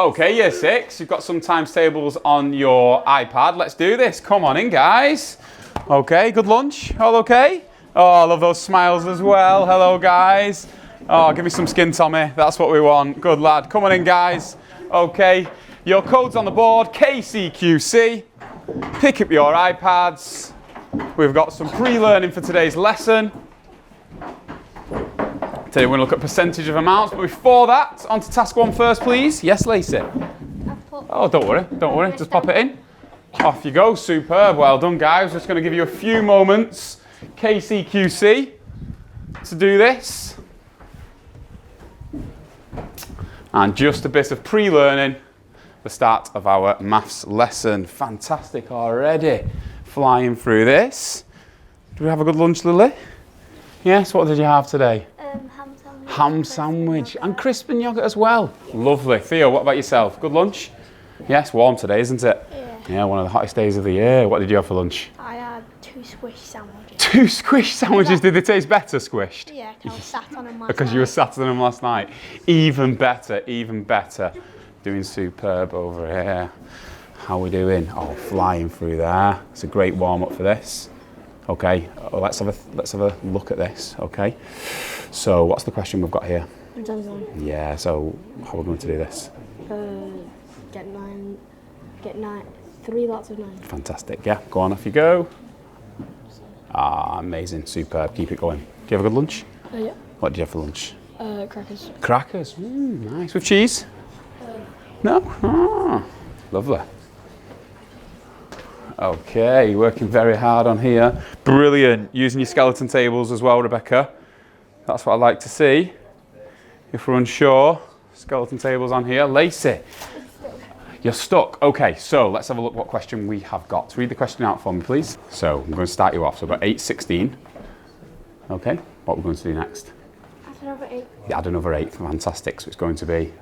Okay, year 6, you've got some times tables on your iPad. Let's do this. Come on in, guys. Okay, good lunch. All okay? Oh, I love those smiles as well. Hello, guys. Oh, give me some skin, Tommy. That's what we want. Good lad. Come on in, guys. Okay, your code's on the board. KCQC. Pick up your iPads. We've got some pre-learning for today's lesson. Today we're going to look at percentage of amounts, but before that, on to task 1 first, please. Yes, Lacey? Oh, don't worry, just pop it in. Off you go, superb, well done guys. Just going to give you a few moments, KCQC, to do this. And just a bit of pre-learning, the start of our maths lesson. Fantastic already, flying through this. Did we have a good lunch, Lily? Yes, what did you have today? Ham sandwich and crisp and yoghurt as well. Lovely. Theo, what about yourself? Good lunch? Yes, warm today, isn't it? Yeah, one of the hottest days of the year. What did you have for lunch? I had 2 squish sandwiches. 2 squish sandwiches? Did they taste better squished? Yeah, because I was sat on them last night. Because you were sat on them last night. Even better, even better. Doing superb over here. How are we doing? Oh, flying through there. It's a great warm-up for this. Okay, let's have a look at this, okay? So, what's the question we've got here? Yeah, so how are we going to do this? Get 3 lots of 9. Fantastic, yeah, go on, off you go. Ah, amazing, superb, keep it going. Do you have a good lunch? Yeah. What did you have for lunch? Crackers. Crackers, nice. With cheese? No? Ah, lovely. Okay, working very hard on here. Brilliant. Using your skeleton tables as well, Rebecca. That's what I like to see. If we're unsure, skeleton tables on here. Lacey, you're stuck. Okay, so let's have a look what question we have got. Read the question out for me, please. So I'm going to start you off. So we've got 8, 16. Okay, what are we going to do next? Add another 8. Yeah, add another 8. Fantastic. So it's going to be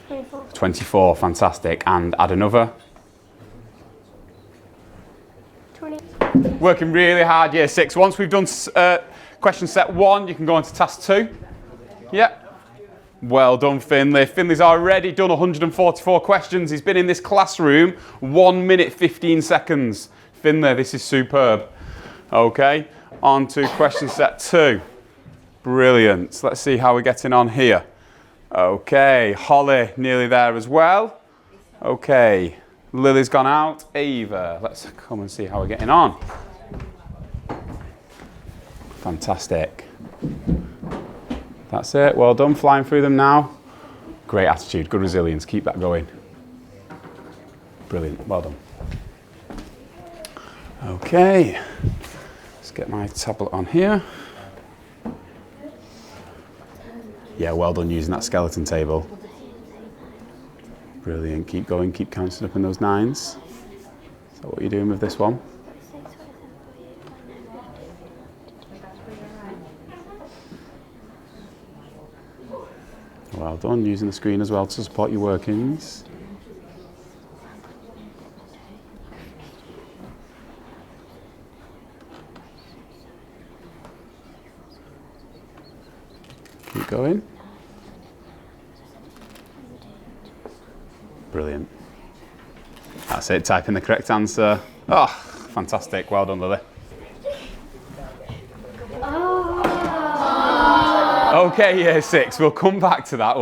24. 24. Fantastic. And add another 20. Working really hard, year 6. Once we've done question set 1, you can go on to task 2. Yeah. Well done, Finley. Finley's already done 144 questions. He's been in this classroom 1 minute, 15 seconds. Finley, this is superb. Okay, on to question set 2. Brilliant. Let's see how we're getting on here. Okay, Holly, nearly there as well. Okay. Lily's gone out. Ava, let's come and see how we're getting on. Fantastic. That's it. Well done. Flying through them now. Great attitude. Good resilience. Keep that going. Brilliant. Well done. Okay. Let's get my tablet on here. Yeah, well done using that skeleton table. Brilliant, keep going, keep counting up in those 9s. So what are you doing with this one? Well done, using the screen as well to support your workings. Keep going. Brilliant. That's it, type in the correct answer. Oh, fantastic. Well done, Lily. Okay, year 6, we'll come back to that,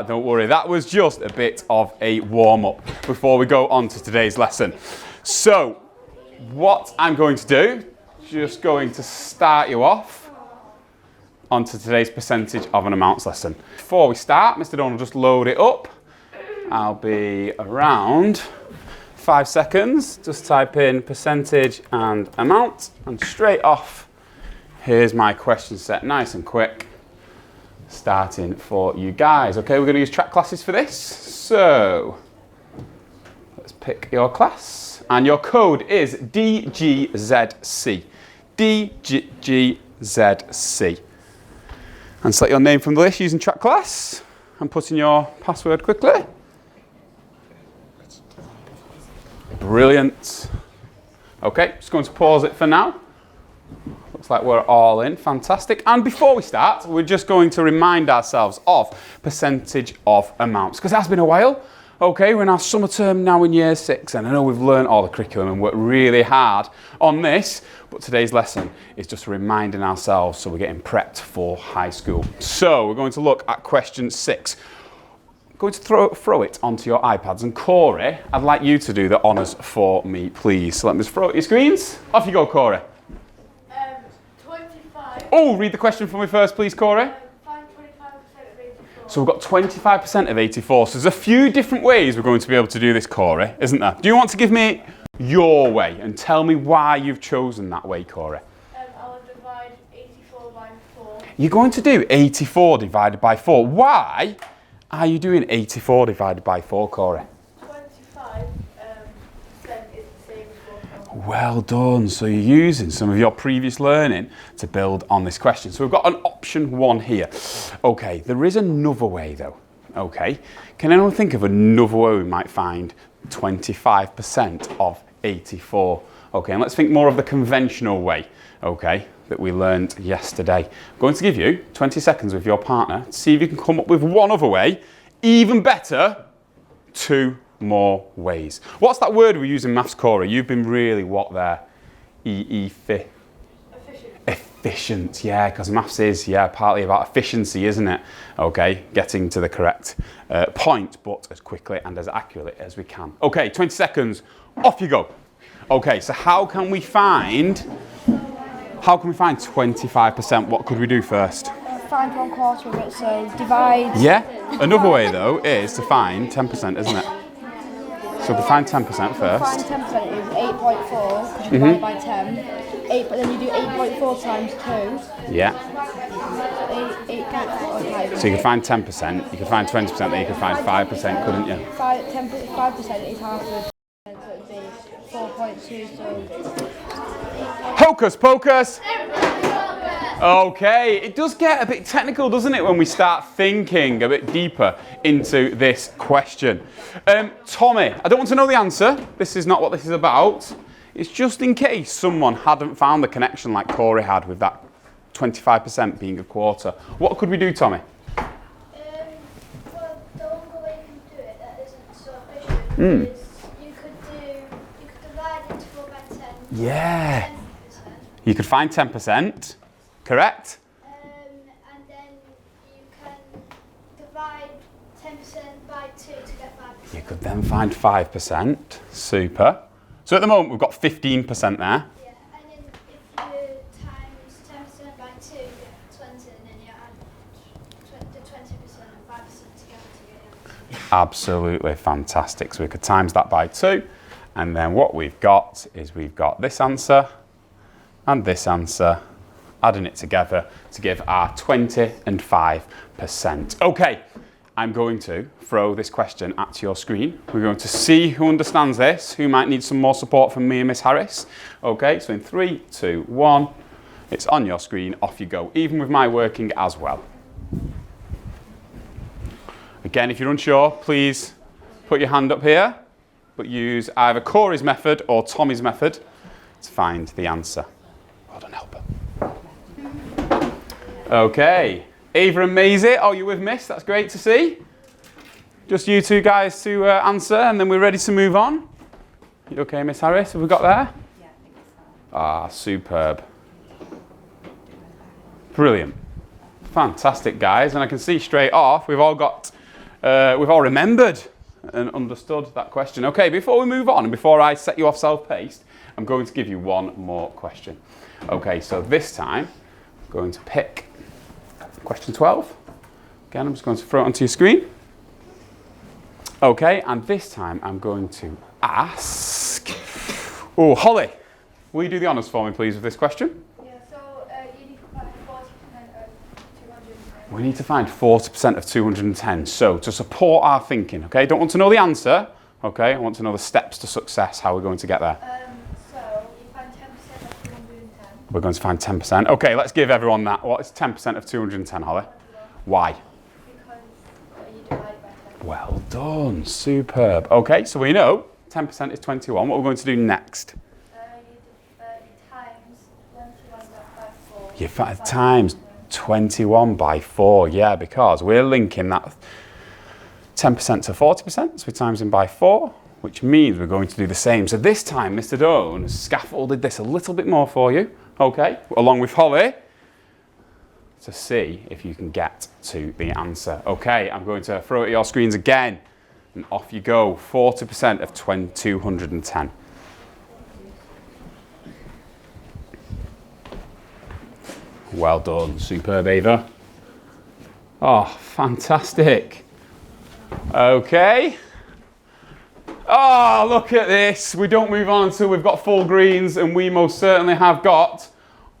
don't worry. That was just a bit of a warm-up before we go on to today's lesson. So, what I'm going to do, just going to start you off onto today's percentage of an amounts lesson. Before we start, Mr. Donald, just load it up. I'll be around 5 seconds. Just type in percentage and amount, and straight off, here's my question set, nice and quick, starting for you guys. Okay, we're going to use track classes for this. So, let's pick your class, and your code is DGZC. DGZC. And select your name from the list using track class, and put in your password quickly. Brilliant. Okay, just going to pause it for now. Looks like we're all in. Fantastic. And before we start, we're just going to remind ourselves of percentage of amounts, because it has been a while. Okay, we're in our summer term now in year 6, and I know we've learned all the curriculum and worked really hard on this, but today's lesson is just reminding ourselves so we're getting prepped for high school. So we're going to look at question 6. I'm going to throw it onto your iPads, and Corey, I'd like you to do the honours for me, please. So let me just throw it at your screens. Off you go, Corey. 25. Oh, read the question for me first, please, Corey. Find 25% of 84. So we've got 25% of 84. So there's a few different ways we're going to be able to do this, Corey, isn't there? Do you want to give me your way and tell me why you've chosen that way, Corey? I'll divide 84 by 4. You're going to do 84 divided by 4. Why are you doing 84 divided by 4, Corey? 25 is the same as 4. Well done. So you're using some of your previous learning to build on this question. So we've got an option 1 here. Okay, there is another way though. Okay, can anyone think of another way we might find 25% of 84? Okay, and let's think more of the conventional way, okay, that we learned yesterday. I'm going to give you 20 seconds with your partner to see if you can come up with one other way, even better, 2 more ways. What's that word we use in maths, Corey? You've been really what there? Efficient. Efficient, yeah, because maths is, partly about efficiency, isn't it? Okay, getting to the correct point, but as quickly and as accurately as we can. Okay, 20 seconds, off you go. Okay, so how can we find 25%? What could we do first? Find 1/4 of it, so divide. Yeah, another way though is to find 10%, isn't it? So to find 10% first. Find 10% is 8.4, because you divide by 10. 8, but then you do 8.4 times 2. Yeah. 8.4, okay. So you could find 10%, you could find 20%, then you could find 5%, couldn't you? 5% is half of it, so it would be 4.2, so... Hocus pocus! Okay, it does get a bit technical, doesn't it, when we start thinking a bit deeper into this question. Tommy, I don't want to know the answer. This is not what this is about. It's just in case someone hadn't found the connection like Corey had with that 25% being a quarter. What could we do, Tommy? Well, the longer way you can do it that isn't so efficient is you could divide into 4 by 10. Yeah. 10%. You could find 10%, correct? And then you can divide 10% by 2 to get 5%. You could then find 5%. Super. So at the moment we've got 15% there. Yeah, and then if you times 10% by 2, you get 20, and then you add the 20% and 5% together to get your Absolutely fantastic. So we could times that by 2, and then what we've got is we've got this answer and this answer, adding it together to give our 20 and 5%. Okay, I'm going to throw this question at your screen. We're going to see who understands this, who might need some more support from me and Miss Harris. Okay, so in 3, 2, 1, it's on your screen, off you go, even with my working as well. Again, if you're unsure, please put your hand up here, but use either Corey's method or Tommy's method to find the answer. Well done, helper. Okay, Ava and Maisie, are you with Miss? That's great to see. Just you two guys to answer, and then we're ready to move on. You okay, Miss Harris? Have we got there? Yeah, I think so. Ah, superb. Brilliant. Fantastic, guys. And I can see straight off, we've all remembered and understood that question. Okay, before we move on and before I set you off self-paced, I'm going to give you one more question. Okay, so this time, I'm going to pick question 12. Again, I'm just going to throw it onto your screen. Okay, and this time I'm going to ask... Oh, Holly, will you do the honours for me, please, with this question? Yeah, so you need to find 40% of 210. We need to find 40% of 210. So, to support our thinking, okay? Don't want to know the answer, okay? I want to know the steps to success, how we're going to get there. So you find 10% of 210. We're going to find 10%. Okay, let's give everyone that. What is 10% of 210, Holly? Why? Because you divide by 10. Well done, superb. Okay, so we know 10% is 21. What we're going to do next? You times 21 by You times 21 by 4, yeah, because we're linking that 10% to 40%, so we times in by 4, which means we're going to do the same. So this time, Mr. Doan scaffolded this a little bit more for you, okay, along with Holly, to see if you can get to the answer. Okay, I'm going to throw it at your screens again, and off you go. 40% of 210. Well done, superb, Ava. Oh, fantastic. Okay. Oh, look at this. We don't move on until we've got full greens, and we most certainly have got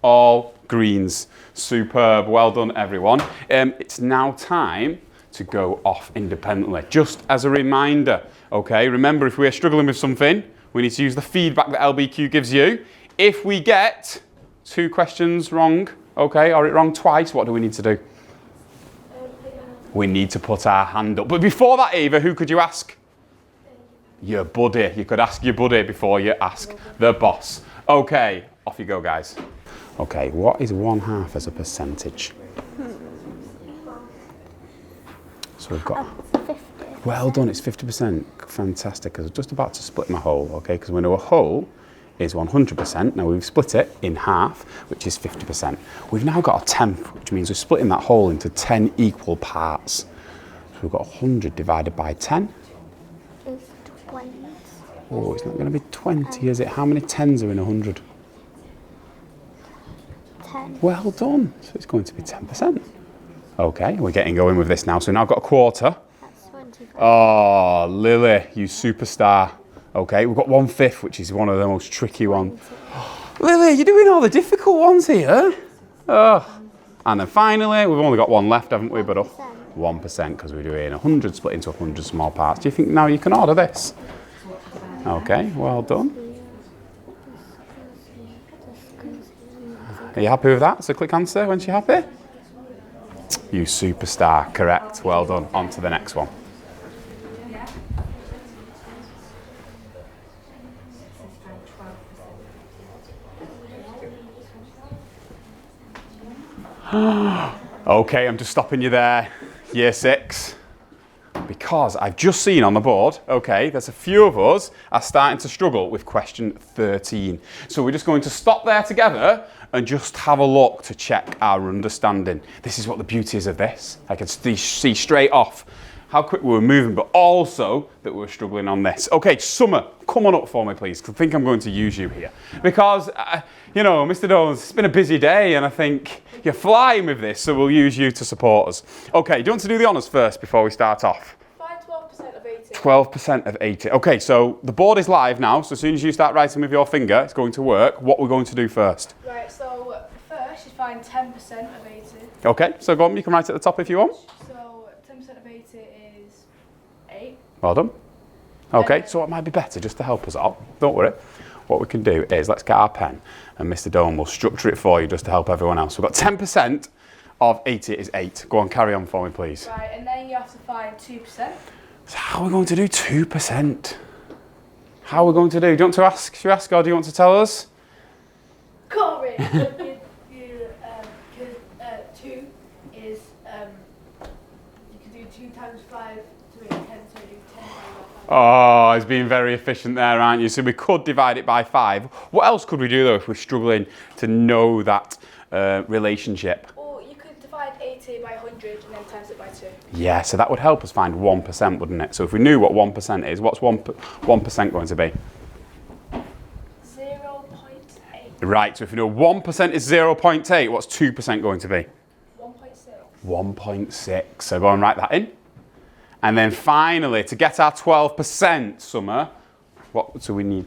all greens. Superb. Well done, everyone. It's now time to go off independently. Just as a reminder, okay, remember if we're struggling with something, we need to use the feedback that LBQ gives you. If we get 2 questions wrong, okay, or it wrong twice, what do we need to do? We need to put our hand up. But before that, Eva, who could you ask? Your buddy. You could ask your buddy before you ask the boss. Okay, off you go, guys. Okay, what is 1/2 as a percentage? So we've got... 50. Well done, it's 50%. Fantastic, because I was just about to split my whole, okay, because we know a whole is 100%. Now we've split it in half, which is 50%. We've now got a tenth, which means we're splitting that whole into 10 equal parts. So we've got 100 divided by 10. Is 20. Oh, it's not going to be 20, is it? How many 10s are in 100? 10. Well done. So it's going to be 10%. Okay, we're getting going with this now. So now I've got a quarter. That's 25. Oh, Lily, you superstar. Okay, we've got 1/5, which is one of the most tricky ones. Lily, you're doing all the difficult ones here. Oh. And then finally, we've only got one left, haven't we? But 1%, because we're doing 100 split into 100 small parts. Do you think now you can order this? Okay, well done. Are you happy with that? So click answer when you're happy. You superstar, correct. Well done. On to the next one. Okay, I'm just stopping you there, year 6, because I've just seen on the board, okay, there's a few of us are starting to struggle with question 13. So we're just going to stop there together and just have a look to check our understanding. This is what the beauty is of this. I can see straight off how quick we were moving, but also that we were struggling on this. Okay, Summer, come on up for me, please, because I think I'm going to use you here. Because, you know, Mr. Dolan, it's been a busy day, and I think you're flying with this, so we'll use you to support us. Okay, do you want to do the honours first before we start off? Find 12% of 80. 12% of 80. Okay, so the board is live now, so as soon as you start writing with your finger, it's going to work. What we're going to do first? Right, so first you find 10% of 80. Okay, so go on, you can write at the top if you want. So 10% of 80 is 8. Well done. Okay, so what might be better, just to help us out, don't worry. What we can do is, let's get our pen, and Mr. Dome will structure it for you just to help everyone else. We've got 10% of 80 is 8. Go on, carry on for me, please. Right, and then you have to find 2%. So how are we going to do 2%? How are we going to do? Do you want to ask? Should we ask, or do you want to tell us? Corey, because 2 is, you can do 2 times 5 to make 10, so you do 10 times 5. Oh, he's being very efficient there, aren't you? So we could divide it by 5. What else could we do, though, if we're struggling to know that relationship? Or you could divide 80 by 100 and then times it by 2. Yeah, so that would help us find 1%, wouldn't it? So if we knew what 1% is, what's 1% going to be? 0.8. Right, so if we know 1% is 0.8, what's 2% going to be? 1.6. 1.6. So go and write that in. And then finally, to get our 12%, Summer, what do we need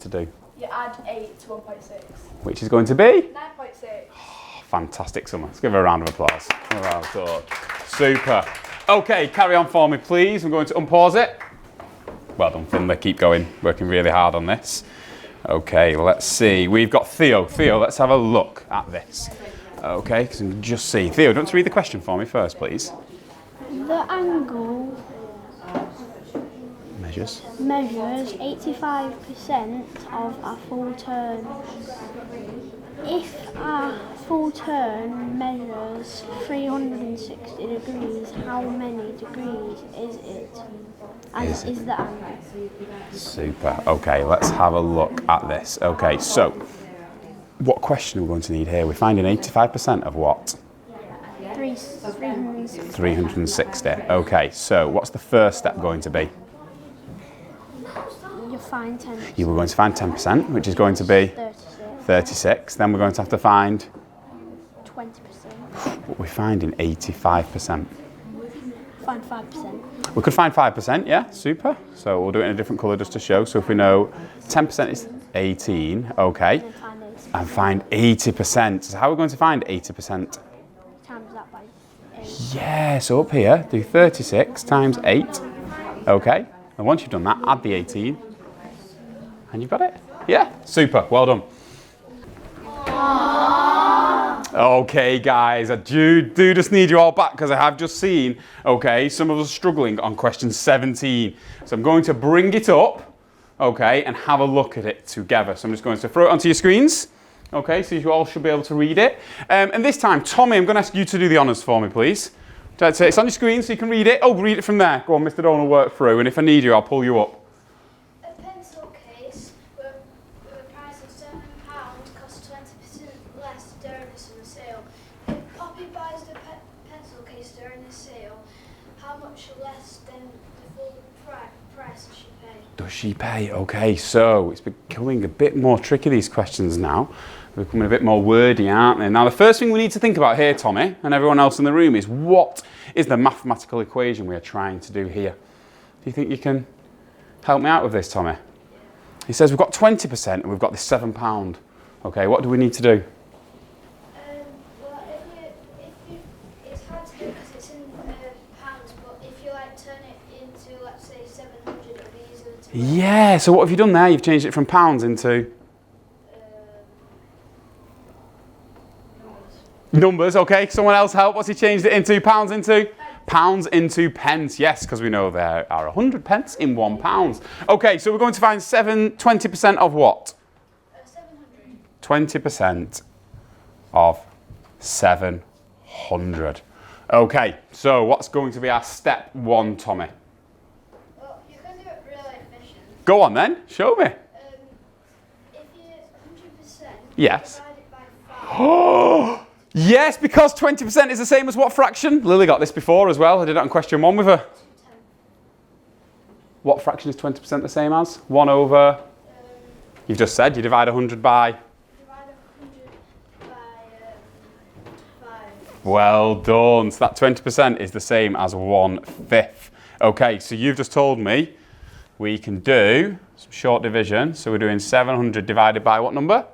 to do? You add 8 to 1.6. Which is going to be? 9.6. Oh, fantastic, Summer. Let's give her a round of applause. Well done. Super. Okay, carry on for me, please. I'm going to unpause it. Well done, Finlay. Keep going. Working really hard on this. Okay, let's see. We've got Theo. Theo, let's have a look at this. Okay, because you can just see. Theo, do you want to read the question for me first, please? The angle Measures. measures 85% of a full turn. If a full turn measures 360 degrees, how many degrees is it? As is the angle? Super. Okay, let's have a look at this. Okay, so what question are we going to need here? We're finding 85% of what? 360. 360. Okay, so what's the first step going to be? You find 10. You were going to find 10%, which is going to be 36. Then we're going to have to find, 20%. we're finding 85%. Find 5%. We could find 5%, yeah, super. So we'll do it in a different colour just to show. So if we know 10% is 18, okay, And find 80%. and find 80%. So how are we going to find 80%? Times that by 8. Yeah, so up here, do 36 times 8, okay. And once you've done that, add the 18, and you've got it. Yeah, super, well done. Okay, guys, I do just need you all back because I have just seen, okay, some of us struggling on question 17. So I'm going to bring it up, okay, and have a look at it together. So I'm just going to throw it onto your screens, okay, so you all should be able to read it. And this time, Tommy, I'm going to ask you to do the honours for me, please. So it's on your screen so you can read it. Oh, read it from there. Go on, Mr. Don will work through, and if I need you, I'll pull you up. A pencil case with a price of £7 costs 20% less during a summer sale. If Poppy buys the pencil case during the sale, how much less than the full price does she pay? Does she pay? Okay, so it's becoming a bit more tricky, these questions now. They're becoming a bit more wordy, aren't they? Now, the first thing we need to think about here, Tommy, and everyone else in the room, is what is the mathematical equation we are trying to do here? Do you think you can help me out with this, Tommy? He says we've got 20% and we've got this £7. Okay, what do we need to do? Well, it's hard to do because it's in pounds, but if you like turn it into, let's say, 700, it'll be easier to. Yeah, so what have you done there? You've changed it from pounds into numbers, okay. Someone else help. What's he changed it into? Pounds into? Pounds into pence, yes, because we know there are 100 pence in £1. Okay, so we're going to find 20% of what? 700. 20% of 700. Okay, so what's going to be our step one, Tommy? Well, you can do it really efficient. Go on then, show me. If you 100%, Yes. divide it by 5. Oh, yes, because 20% is the same as what fraction? Lily got this before as well. I did it on question 1 with her. 10. What fraction is 20% the same as? 1 over, you've just said, you divide 100 by? Divide 100 by 5. Well done. So that 20% is the same as 1/5. Okay, so you've just told me we can do some short division. So we're doing 700 divided by what number?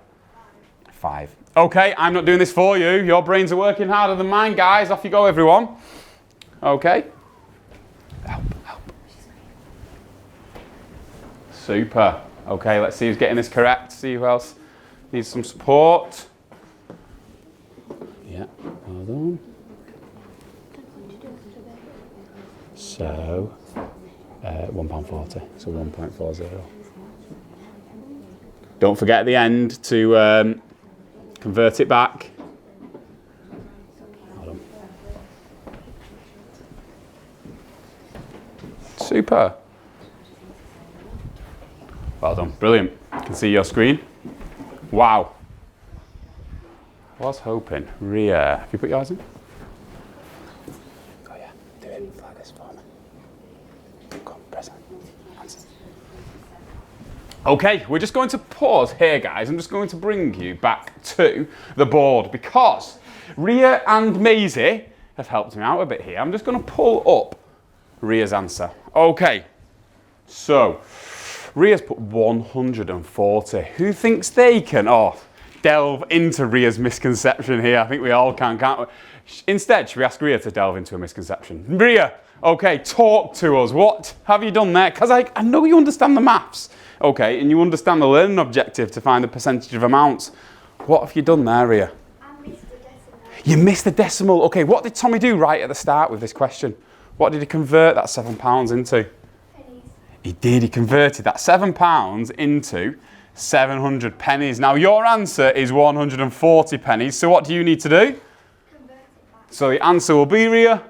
5. Okay, I'm not doing this for you. Your brains are working harder than mine, guys. Off you go, everyone. Okay. Help. Super. Okay, let's see who's getting this correct. See who else needs some support. Yeah, well done. So, £1.40. So 1.40. Don't forget at the end to convert it back. Well done. Super. Well done. Brilliant. I can see your screen. Wow. I was hoping. Ria, have you put yours in? Oh yeah, do it like this for me. Go on, press it. Answer. Okay, we're just going to pause here, guys. I'm just going to bring you back to the board because Ria and Maisie have helped me out a bit here. I'm just going to pull up Ria's answer. Okay, so Ria's put 140. Who thinks they can delve into Ria's misconception here? I think we all can, can't we? Instead, should we ask Ria to delve into a misconception? Ria, okay, talk to us. What have you done there? Because I know you understand the maths, okay, and you understand the learning objective to find the percentage of amounts. What have you done there, Ria? I missed the decimal. You missed the decimal. Okay, what did Tommy do right at the start with this question? What did he convert that £7 into? Pennies. He did. He converted that £7 into 700 pennies. Now your answer is 140 pennies. So what do you need to do? So the answer will be, Ria?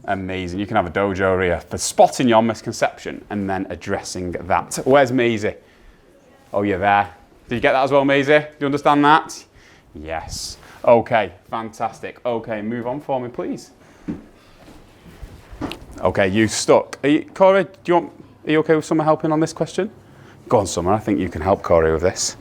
Amazing. You can have a dojo, Ria, for spotting your misconception and then addressing that. Where's Maisie? Oh, you're there. Did you get that as well, Maisie? Do you understand that? Yes. Okay, fantastic. Okay, move on for me, please. Okay, you stuck. Corey, are you okay with Summer helping on this question? Go on, Summer. I think you can help Corey with this.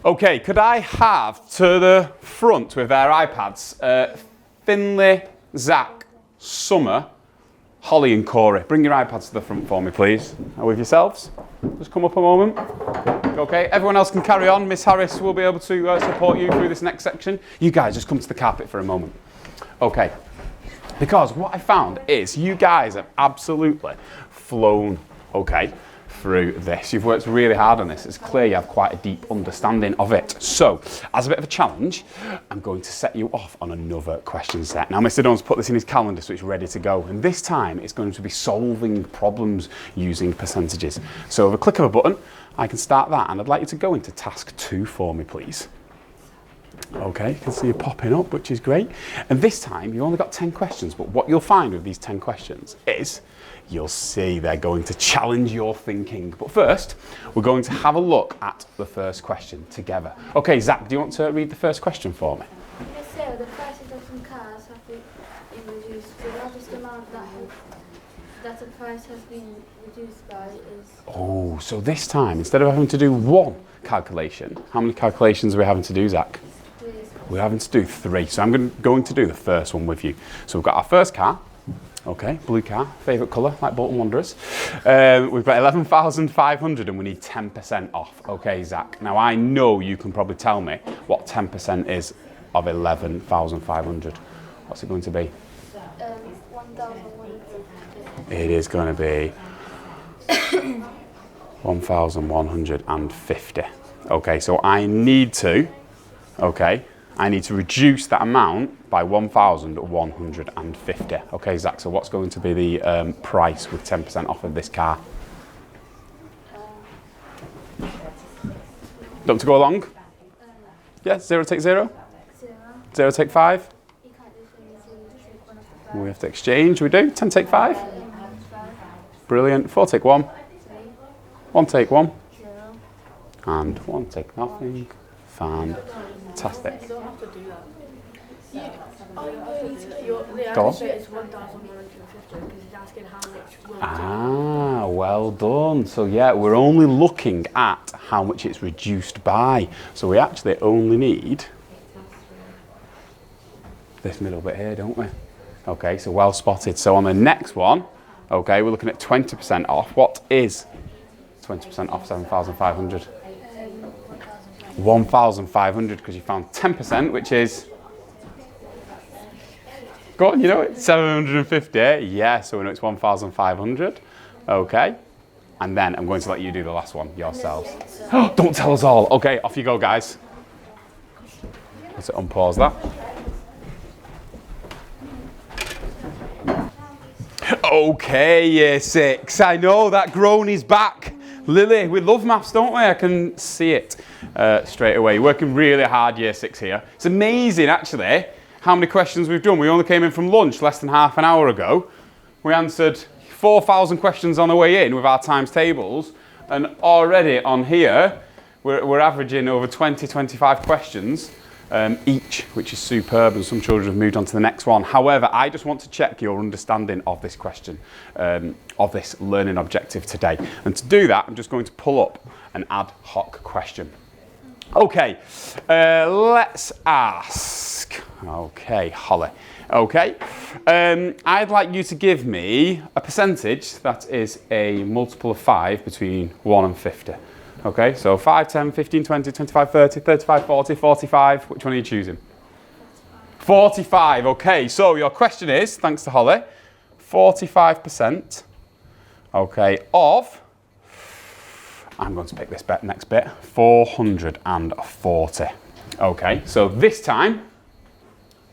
Okay, could I have to the front with their iPads, Finley, Zach, Summer, Holly and Corey. Bring your iPads to the front for me, please. Now with yourselves. Just come up a moment. Okay, everyone else can carry on. Miss Harris will be able to support you through this next section. You guys just come to the carpet for a moment. Okay, because what I found is you guys have absolutely flown, okay, through this. You've worked really hard on this. It's clear you have quite a deep understanding of it. So, as a bit of a challenge, I'm going to set you off on another question set. Now, Mr. Dunn's put this in his calendar, so it's ready to go. And this time, it's going to be solving problems using percentages. So, with a click of a button, I can start that. And I'd like you to go into task 2 for me, please. Okay, you can see you popping up, which is great. And this time, you've only got 10 questions. But what you'll find with these 10 questions is you'll see they're going to challenge your thinking. But first, we're going to have a look at the first question together. Okay, Zach, do you want to read the first question for me? Yes, sir. The prices of some cars have been reduced. The largest amount that the price has been reduced by is... Oh, so this time, instead of having to do one calculation, how many calculations are we having to do, Zach? 3. We're having to do 3. So I'm going to do the first one with you. So we've got our first car. Okay, blue car, favourite colour, like Bolton Wanderers. We've got 11,500 and we need 10% off. Okay, Zach. Now, I know you can probably tell me what 10% is of 11,500. What's it going to be? 1,150. It is going to be 1,150. Okay, so I need to reduce that amount by 1,150. Okay, Zach, so what's going to be the price with 10% off of this car? Don't to go along? Yeah, 0 take 0? 0 take 5? You can't do 3, so you take 1 off the 5. We have to exchange, we do. 10 take 5? Brilliant. 4 take 1? 1 take 1? 0. And 1 take nothing. Fantastic. You don't have to do that. The Go on. answer is 1,150 because he's asking how much will Ah, well done. So yeah, we're only looking at how much it's reduced by. So we actually only need this middle bit here, don't we? Okay, so well spotted. So on the next one, okay, we're looking at 20% off. What is 20% off 7,500? 1,500 because you found 10%, which is... Go on, you know it. 750. Yeah, so we know it's 1,500. Okay. And then I'm going to let you do the last one yourselves. Don't tell us all. Okay, off you go, guys. Let's unpause that. Okay, year 6. I know that groan is back. Lily, we love maths, don't we? I can see it straight away. You're working really hard, year 6 here. It's amazing, actually, how many questions we've done. We only came in from lunch less than half an hour ago. We answered 4,000 questions on the way in with our times tables. And already on here, we're averaging over 20, 25 questions each, which is superb. And some children have moved on to the next one. However, I just want to check your understanding of this question, of this learning objective today. And to do that, I'm just going to pull up an ad hoc question. Okay, let's ask. Okay, Holly. Okay, I'd like you to give me a percentage that is a multiple of 5 between 1 and 50. Okay, so 5, 10, 15, 20, 25, 30, 35, 40, 45. Which one are you choosing? 45, okay. So your question is, thanks to Holly, 45%, okay, of, I'm going to pick this next bit, 440. Okay, so this time,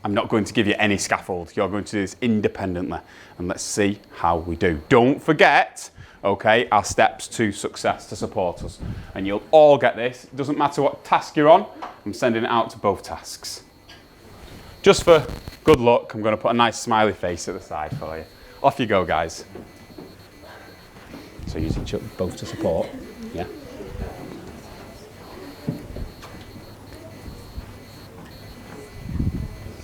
I'm not going to give you any scaffold. You're going to do this independently. And let's see how we do. Don't forget, okay, our steps to success to support us. And you'll all get this. It doesn't matter what task you're on. I'm sending it out to both tasks. Just for good luck, I'm going to put a nice smiley face at the side for you. Off you go, guys. So using both to support, yeah.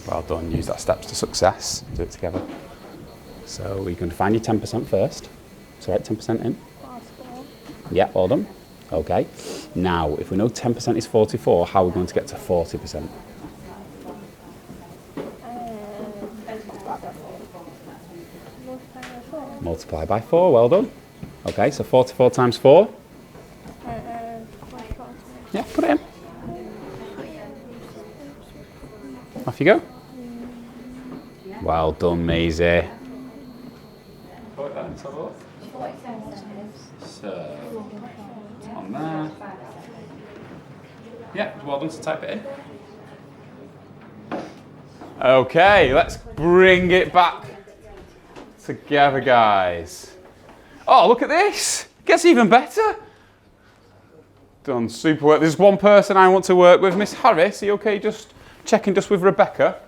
Well done, use that steps to success. Do it together. So you're going to find your 10% first. So write 10% in. Yeah, well done. Okay. Now, if we know 10% is 44, how are we going to get to 40%? Multiply by 4, well done. Okay, so 44 times 4. Yeah, put it in. Off you go. Well done, Maisie. So, on there. Yeah, well done to type it in. Okay, let's bring it back together, guys. Oh, look at this. Gets even better. Done super work. There's one person I want to work with. Miss Harris, are you okay just checking just with Rebecca?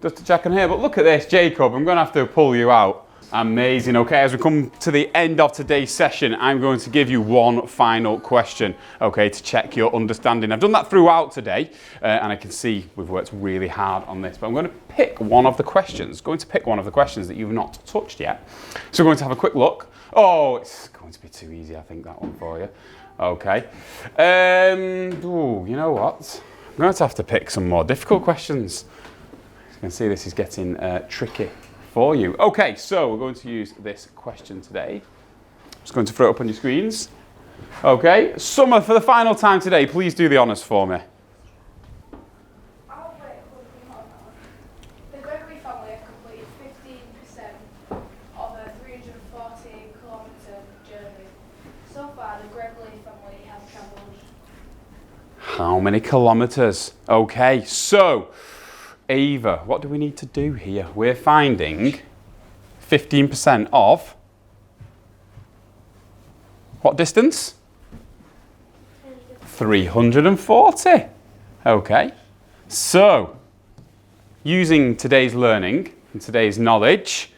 Just to check on here. But look at this, Jacob. I'm going to have to pull you out. Amazing. Okay, as we come to the end of today's session, I'm going to give you one final question, okay, to check your understanding. I've done that throughout today, and I can see we've worked really hard on this, but I'm going to pick one of the questions, that you've not touched yet. So we're going to have a quick look. Oh, it's going to be too easy, I think, that one for you. Okay. Ooh, you know what? I'm going to have to pick some more difficult questions. As you can see, this is getting tricky for you. Okay, so we're going to use this question today. I'm just going to throw it up on your screens. Okay, Summer, for the final time today, please do the honours for me. The Gregory family have completed 15% of a 340-kilometre journey. So far, the Gregory family have travelled. How many kilometres? Okay, so Ava, what do we need to do here? We're finding 15% of what distance? 340. Okay, so using today's learning and today's knowledge,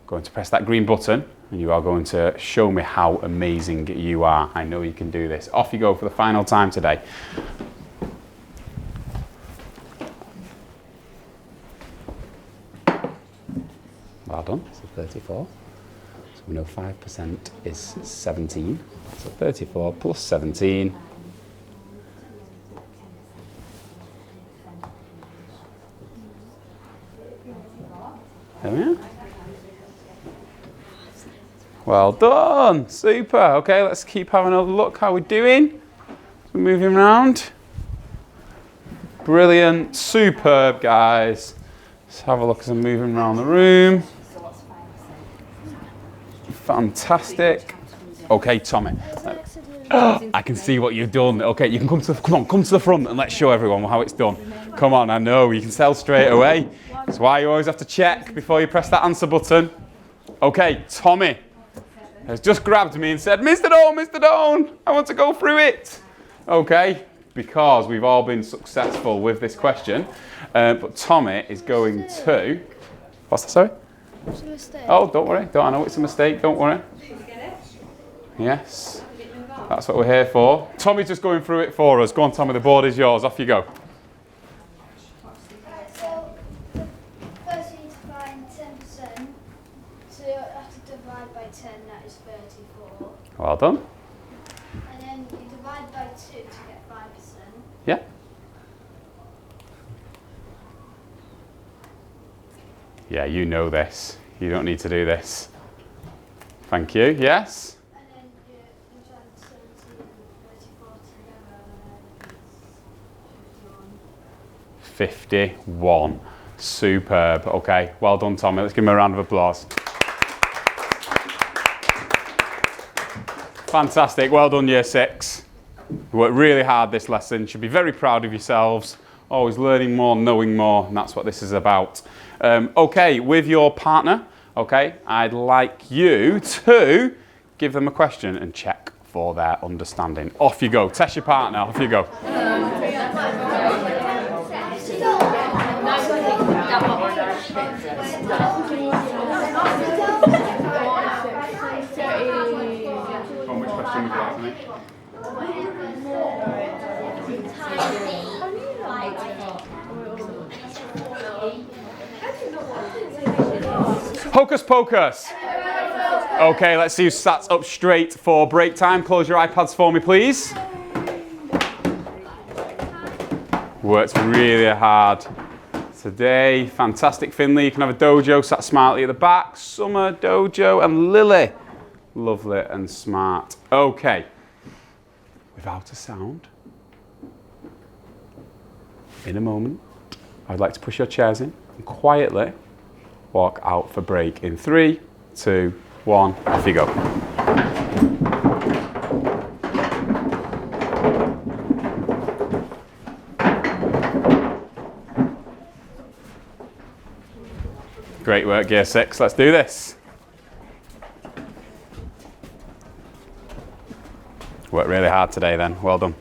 I'm going to press that green button and you are going to show me how amazing you are. I know you can do this. Off you go for the final time today. Well done, so 34. So we know 5% is 17. So 34 plus 17. There we are. Well done, super. Okay, let's keep having a look how we're doing. We're moving around. Brilliant, superb, guys. Let's have a look as I'm moving around the room. Fantastic. Okay, Tommy. I can see what you've done. Okay, you can come to the front and let's show everyone how it's done. Come on, I know you can tell straight away. That's why you always have to check before you press that answer button. Okay, Tommy has just grabbed me and said, Mr. Doan, I want to go through it. Okay, because we've all been successful with this question, but Tommy is going to. What's that? Sorry. It's a mistake. Oh, don't worry. I know it's a mistake. Don't worry. Yes. That's what we're here for. Tommy's just going through it for us. Go on, Tommy. The board is yours. Off you go. So, first you need to find 10%. So you have to divide by 10, that is 34. Well done. And then you divide by 2 to get 5%. Yeah. Yeah, you know this. You don't need to do this. Thank you. Yes? And then you divide 17 51. Superb. Okay, well done, Tommy. Let's give him a round of applause. Fantastic. Well done, Year 6. You worked really hard this lesson. You should be very proud of yourselves. Always learning more, knowing more, and that's what this is about. Okay, with your partner, okay, I'd like you to give them a question and check for their understanding. Off you go. Test your partner. Off you go. Which question would you like to make? Hocus pocus. Okay, let's see who sat up straight for break time. Close your iPads for me, please. Worked really hard today. Fantastic, Finley. You can have a dojo. Sat smartly at the back. Summer, dojo, and Lily. Lovely and smart. Okay. Without a sound. In a moment, I'd like to push your chairs in and quietly walk out for break in 3, 2, 1. Off you go. Great work, Year 6. Let's do this. Worked really hard today then. Well done.